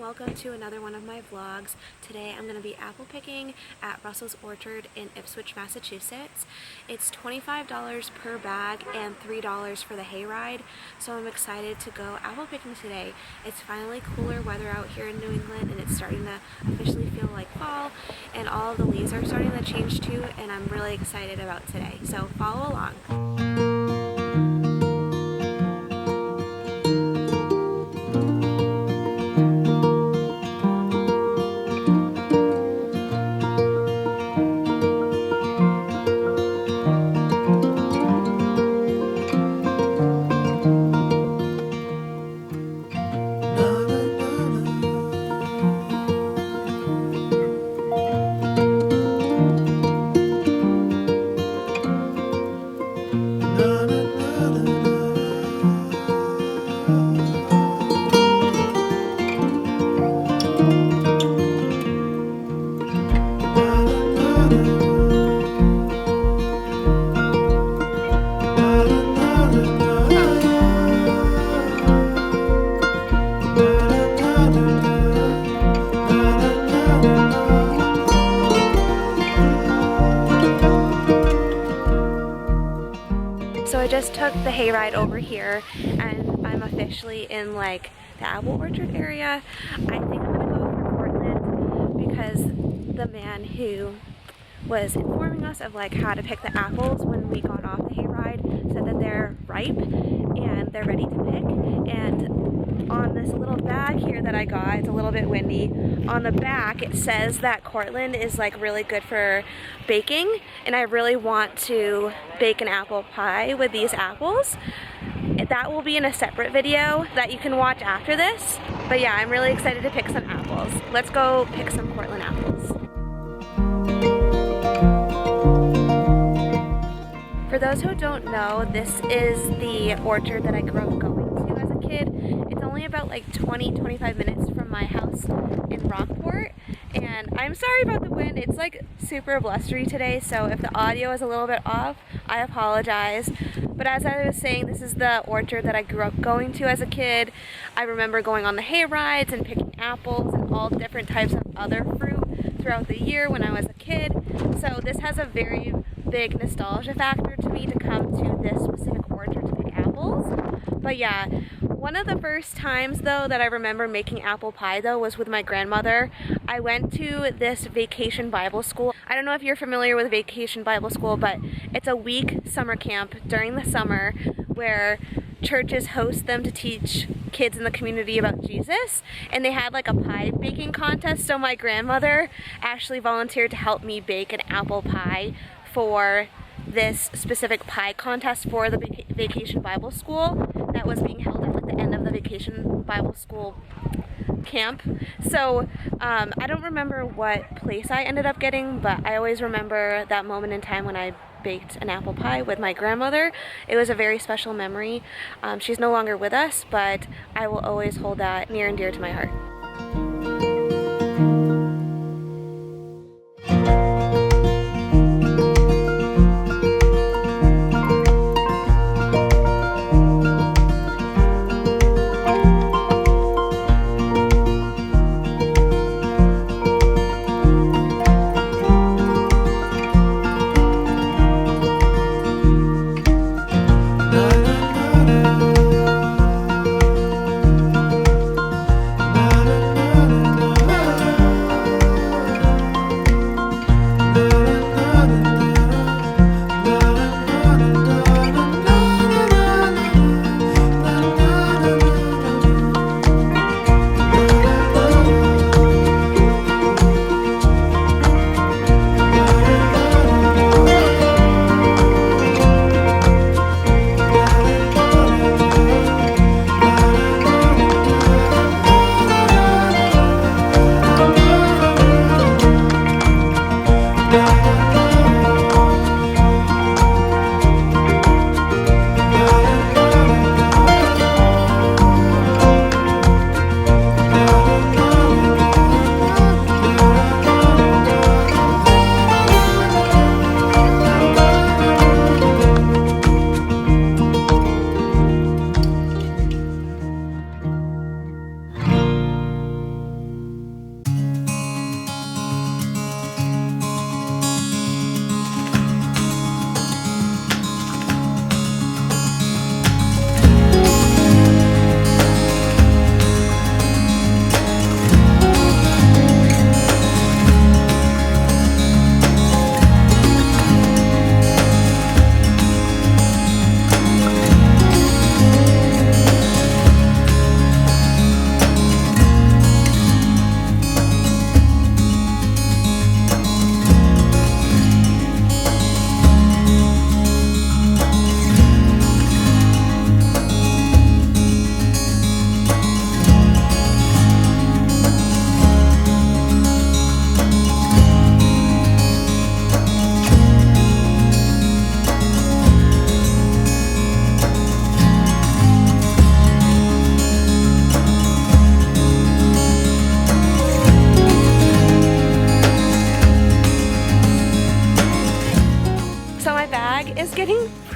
welcome to another one of my vlogs. Today I'm going to be apple picking at Russell's Orchard in Ipswich, Massachusetts. It's $25 per bag and $3 for the hayride, so I'm excited to go apple picking today. It's finally cooler weather out here in New England and it's starting to officially feel like fall, and all of the leaves are starting to change too, and I'm really excited about today, so follow along. So I just took the hayride over here and I'm officially in like the apple orchard area. I think I'm gonna go for Portland because the man who was informing us of like how to pick the apples when we got off the hayride said that they're ripe and they're ready to pick. And on this little bag here that I got, it's a little bit windy, on the back it says that Cortland is like really good for baking, and I really want to bake an apple pie with these apples. That will be in a separate video that you can watch after this. But yeah, I'm really excited to pick some apples. Let's go pick some Cortland apples. For those who don't know, this is the orchard that I grew up going to as a kid. It's only about like 20-25 minutes from my house in Rockport. And I'm sorry about the wind. It's like super blustery today, so if the audio is a little bit off, I apologize. But as I was saying, this is the orchard that I grew up going to as a kid. I remember going on the hay rides and picking apples and all different types of other fruit throughout the year when I was a kid. So this has a very big nostalgia factor to me to come to this specific orchard to pick apples. But yeah, one of the first times though that I remember making apple pie though was with my grandmother. I went to this vacation Bible school. I don't know if you're familiar with vacation Bible school, but it's a week summer camp during the summer where churches host them to teach kids in the community about Jesus, and they had like a pie baking contest. So my grandmother actually volunteered to help me bake an apple pie for this specific pie contest for the vacation Bible school that was being held at like the end of the vacation Bible school camp. So I don't remember what place I ended up getting, but I always remember that moment in time when I baked an apple pie with my grandmother. It was a very special memory. She's no longer with us, but I will always hold that near and dear to my heart.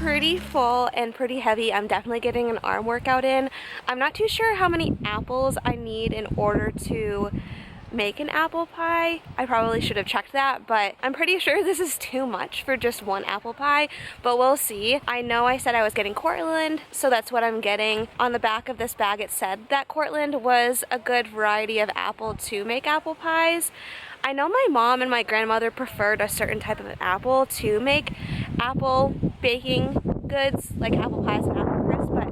pretty full and pretty heavy. I'm definitely getting an arm workout in. I'm not too sure how many apples I need in order to make an apple pie. I probably should have checked that, but I'm pretty sure this is too much for just one apple pie, but we'll see. I know I said I was getting Cortland, so that's what I'm getting. On the back of this bag it said that Cortland was a good variety of apple to make apple pies. I know my mom and my grandmother preferred a certain type of apple to make apple baking goods, like apple pies and apple crisp, but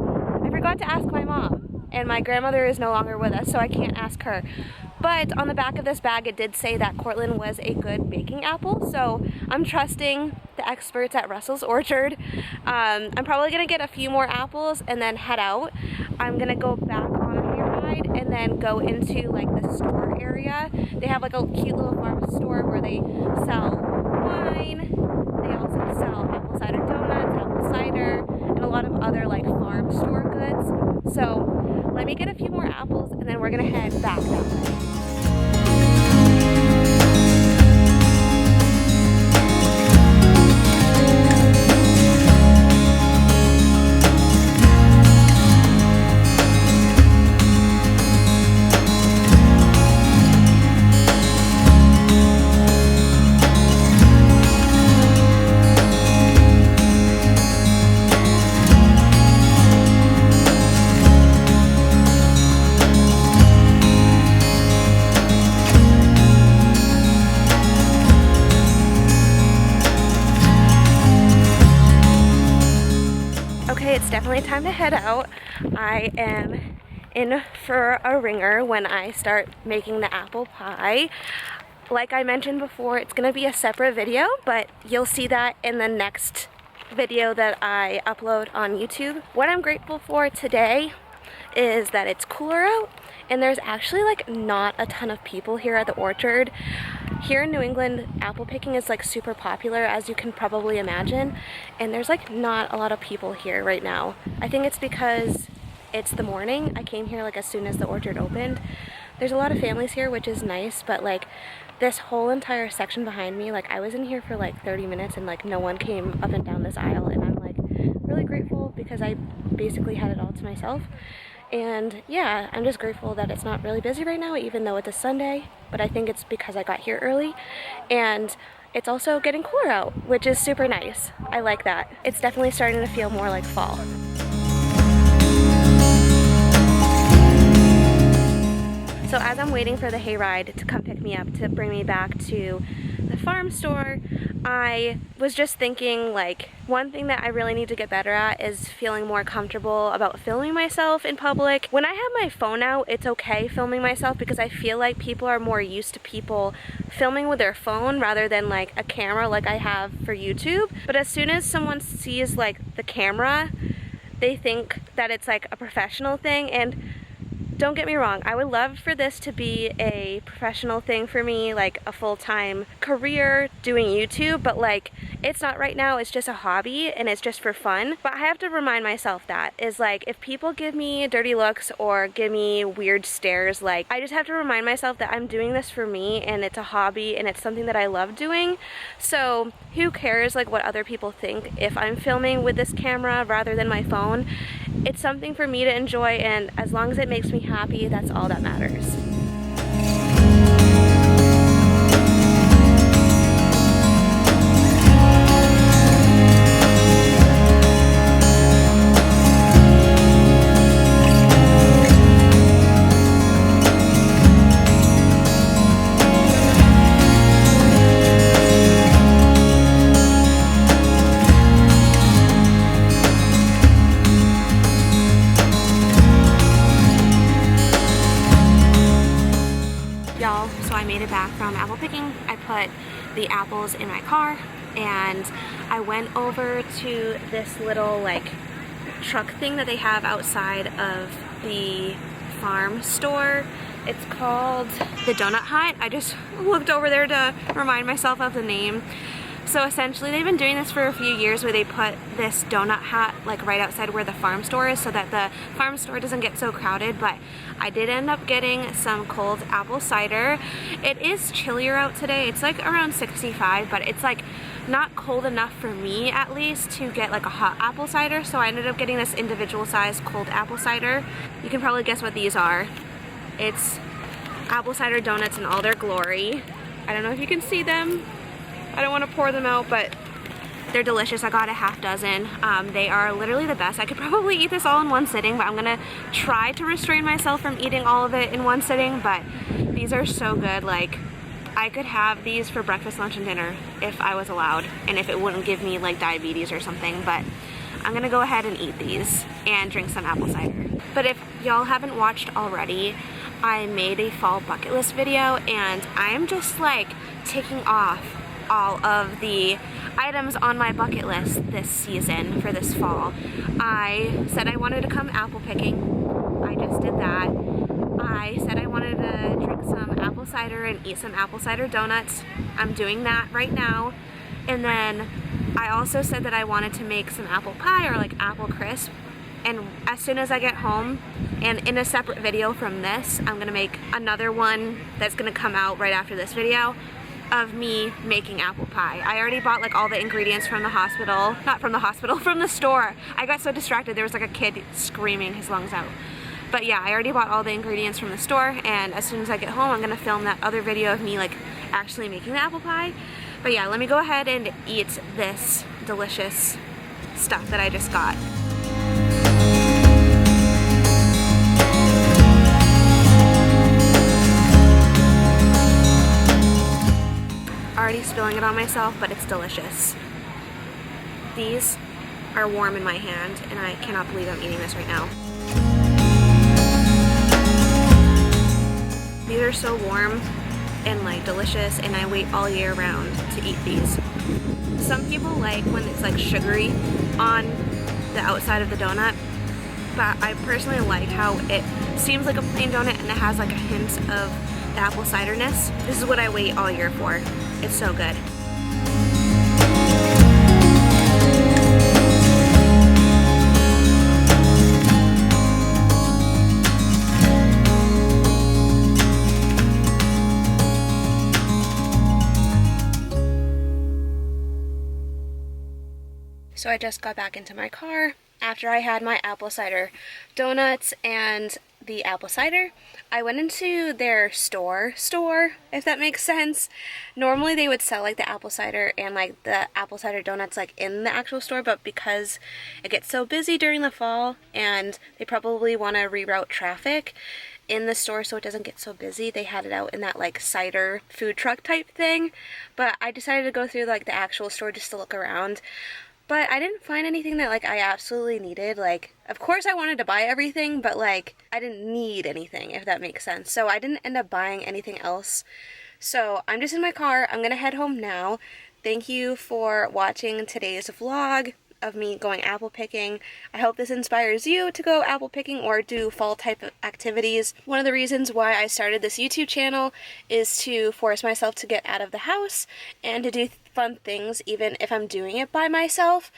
I forgot to ask my mom, and my grandmother is no longer with us, so I can't ask her. But on the back of this bag it did say that Cortland was a good baking apple, so I'm trusting the experts at Russell's Orchard. I'm probably gonna get a few more apples and then head out. I'm gonna go back on a hayride and then go into like the store area. They have like a cute little farm store where they sell wine. They also sell apple cider donuts, apple cider, and a lot of other like farm store goods. So let me get a few more apples and then we're gonna head back that way. It's definitely time to head out. I am in for a ringer when I start making the apple pie. Like I mentioned before, it's gonna be a separate video, but you'll see that in the next video that I upload on YouTube. What I'm grateful for today is that it's cooler out and there's actually like not a ton of people here at the orchard. Here in New England, apple picking is like super popular, as you can probably imagine, and there's like not a lot of people here right now. I think it's because it's the morning. I came here like as soon as the orchard opened. There's a lot of families here, which is nice, but like this whole entire section behind me, like I was in here for like 30 minutes and like no one came up and down this aisle, and I'm like really grateful because I basically had it all to myself. And yeah, I'm just grateful that it's not really busy right now, even though it's a Sunday, but I think it's because I got here early and it's also getting cooler out, which is super nice. I like that. It's definitely starting to feel more like fall. So as I'm waiting for the hayride to come pick me up to bring me back to the farm store, I was just thinking like one thing that I really need to get better at is feeling more comfortable about filming myself in public. When I have my phone out, it's okay filming myself because I feel like people are more used to people filming with their phone rather than like a camera like I have for YouTube. But as soon as someone sees like the camera, they think that it's like a professional thing, and don't get me wrong, I would love for this to be a professional thing for me, like a full-time career doing YouTube, but like it's not right now. It's just a hobby and it's just for fun. But I have to remind myself that is like if people give me dirty looks or give me weird stares, like I just have to remind myself that I'm doing this for me and it's a hobby and it's something that I love doing. So who cares like what other people think if I'm filming with this camera rather than my phone? It's something for me to enjoy, and as long as it makes me happy, that's all that matters. So I made it back from apple picking. I put the apples in my car and I went over to this little like truck thing that they have outside of the farm store. It's called the Donut Hut. I just looked over there to remind myself of the name. So essentially they've been doing this for a few years where they put this donut hut like right outside where the farm store is so that the farm store doesn't get so crowded. But I did end up getting some cold apple cider. It is chillier out today. It's like around 65, but it's like not cold enough for me at least to get like a hot apple cider, so I ended up getting this individual sized cold apple cider. You can probably guess what these are. It's apple cider donuts in all their glory. I don't know if you can see them. I don't want to pour them out, but they're delicious. I got a half dozen. They are literally the best. I could probably eat this all in one sitting, but I'm gonna try to restrain myself from eating all of it in one sitting, but these are so good. Like, I could have these for breakfast, lunch, and dinner if I was allowed, and if it wouldn't give me like diabetes or something, but I'm gonna go ahead and eat these and drink some apple cider. But if y'all haven't watched already, I made a fall bucket list video, and I am just like ticking off all of the items on my bucket list this season for this fall. I said I wanted to come apple picking. I just did that. I said I wanted to drink some apple cider and eat some apple cider donuts. I'm doing that right now. And then I also said that I wanted to make some apple pie or like apple crisp. And as soon as I get home, and in a separate video from this, I'm gonna make another one that's gonna come out right after this video of me making apple pie. I already bought like all the ingredients from the hospital, not from the hospital, from the store. I got so distracted, there was like a kid screaming his lungs out. But yeah, I already bought all the ingredients from the store, and as soon as I get home, I'm gonna film that other video of me like actually making the apple pie. But yeah, let me go ahead and eat this delicious stuff that I just got. Already spilling it on myself, but it's delicious. These are warm in my hand, and I cannot believe I'm eating this right now. These are so warm and like delicious, and I wait all year round to eat these. Some people like when it's like sugary on the outside of the donut, but I personally like how it seems like a plain donut and it has like a hint of the apple ciderness. This is what I wait all year for. It's so good. So I just got back into my car after I had my apple cider donuts and the apple cider. I went into their store, if that makes sense. Normally they would sell like the apple cider and like the apple cider donuts like in the actual store, but because it gets so busy during the fall and they probably want to reroute traffic in the store so it doesn't get so busy, they had it out in that like cider food truck type thing. But I decided to go through like the actual store just to look around. But I didn't find anything that like I absolutely needed. Like, of course I wanted to buy everything, but like I didn't need anything, if that makes sense. So I didn't end up buying anything else. So I'm just in my car. I'm gonna head home now. Thank you for watching today's vlog of me going apple picking. I hope this inspires you to go apple picking or do fall type of activities. One of the reasons why I started this YouTube channel is to force myself to get out of the house and to do fun things even if I'm doing it by myself.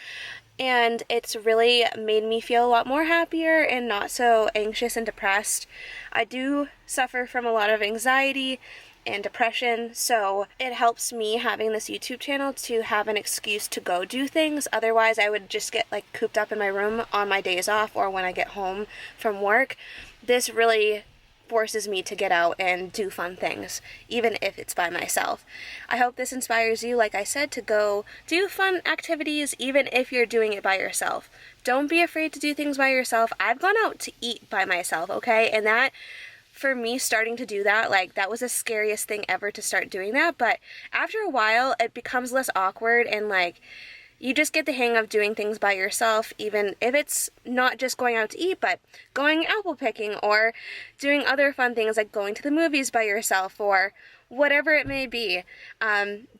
And it's really made me feel a lot more happier and not so anxious and depressed. I do suffer from a lot of anxiety and depression, so it helps me having this YouTube channel to have an excuse to go do things. Otherwise I would just get like cooped up in my room on my days off or when I get home from work. This really forces me to get out and do fun things, even if it's by myself. I hope this inspires you, like I said, to go do fun activities even if you're doing it by yourself. Don't be afraid to do things by yourself. I've gone out to eat by myself, okay? And that, for me, starting to do that, like, that was the scariest thing ever to start doing that, but after a while, it becomes less awkward and, like, you just get the hang of doing things by yourself, even if it's not just going out to eat, but going apple picking or doing other fun things like going to the movies by yourself or whatever it may be.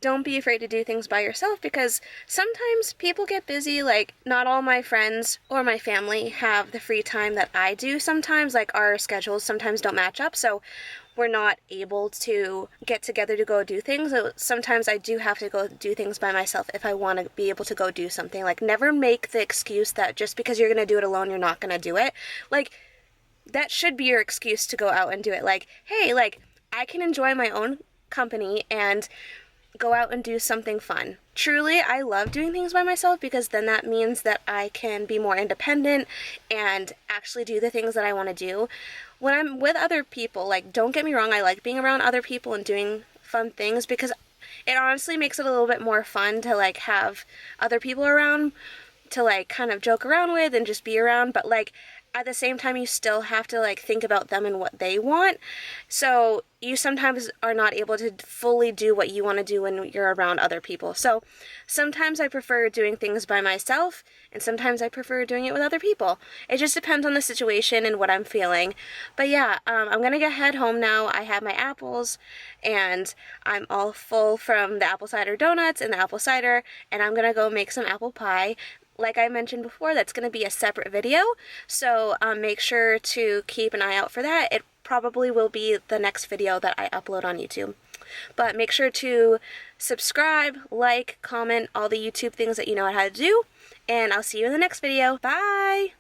Don't be afraid to do things by yourself because sometimes people get busy. Like, not all my friends or my family have the free time that I do sometimes. Like, our schedules sometimes don't match up, so we're not able to get together to go do things. So sometimes I do have to go do things by myself if I want to be able to go do something. Like, never make the excuse that just because you're going to do it alone, you're not going to do it. Like, that should be your excuse to go out and do it. Like, hey, like, I can enjoy my own company and go out and do something fun. Truly, I love doing things by myself because then that means that I can be more independent and actually do the things that I want to do. When I'm with other people, like, don't get me wrong, I like being around other people and doing fun things because it honestly makes it a little bit more fun to, like, have other people around to, like, kind of joke around with and just be around, but, like, at the same time, you still have to, like, think about them and what they want. So you sometimes are not able to fully do what you want to do when you're around other people. So sometimes I prefer doing things by myself, and sometimes I prefer doing it with other people. It just depends on the situation and what I'm feeling. But yeah, I'm gonna head home now. I have my apples, and I'm all full from the apple cider donuts and the apple cider, and I'm gonna go make some apple pie. Like I mentioned before, that's going to be a separate video, so make sure to keep an eye out for that. It probably will be the next video that I upload on YouTube. But make sure to subscribe, like, comment, all the YouTube things that you know how to do, and I'll see you in the next video. Bye!